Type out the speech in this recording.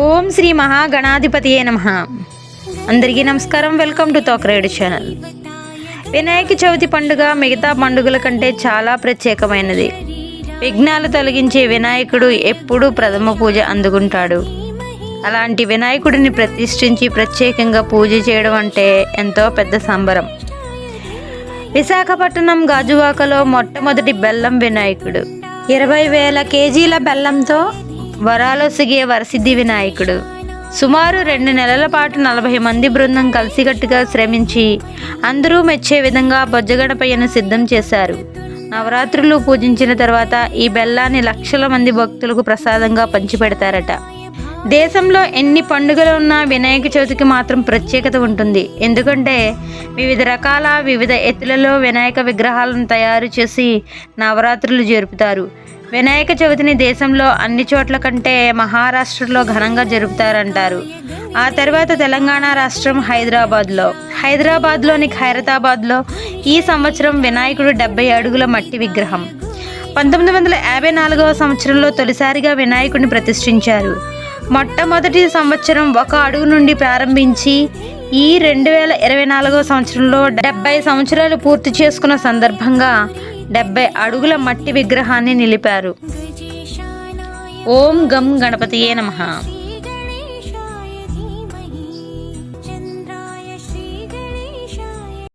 ఓం శ్రీ మహాగణాధిపతియే నమః. అందరికీ నమస్కారం. Welcome to Thokaredu channel. Vinayaka Chavithi పండుగ మిగతా పండుగల కంటే చాలా ప్రత్యేకమైనది. విఘ్నాలు తొలగించే వినాయకుడు ఎప్పుడూ ప్రథమ పూజ అందుకుంటాడు. అలాంటి వినాయకుడిని ప్రతిష్ఠించి ప్రత్యేకంగా పూజ చేయడం అంటే ఎంతో పెద్ద సంబరం. విశాఖపట్నం గాజువాకలో మొట్టమొదటి బెల్లం వినాయకుడు. 20,000 కేజీల బెల్లంతో వరాలొసిగే వరసిద్ధి వినాయకుడు. సుమారు 2 నెలల పాటు 40 మంది బృందం కలిసికట్టుగా శ్రమించి అందరూ మెచ్చే విధంగా బొజ్జగణపయ్యను సిద్ధం చేశారు. నవరాత్రులు పూజించిన తర్వాత ఈ బెల్లాన్ని లక్షల మంది భక్తులకు ప్రసాదంగా పంచిపెడతారట. దేశంలో ఎన్ని పండుగలు ఉన్నా వినాయక చవితికి మాత్రం ప్రత్యేకత ఉంటుంది. ఎందుకంటే వివిధ రకాల వివిధ ఎత్తులలో వినాయక విగ్రహాలను తయారు చేసి నవరాత్రులు జరుపుతారు. వినాయక చవితిని దేశంలో అన్ని చోట్ల కంటే మహారాష్ట్రలో ఘనంగా జరుపుతారంటారు. ఆ తర్వాత తెలంగాణ రాష్ట్రం హైదరాబాద్లోని ఖైరతాబాద్లో ఈ సంవత్సరం వినాయకుడు 70 అడుగుల మట్టి విగ్రహం. 1954వ సంవత్సరంలో తొలిసారిగా వినాయకుడిని ప్రతిష్ఠించారు. మొట్టమొదటి సంవత్సరం 1 అడుగు నుండి ప్రారంభించి ఈ 2024వ సంవత్సరంలో 70 సంవత్సరాలు పూర్తి చేసుకున్న సందర్భంగా 70 అడుగుల మట్టి విగ్రహాన్ని నిలిపారు. ఓం గం గణపతియే నమః.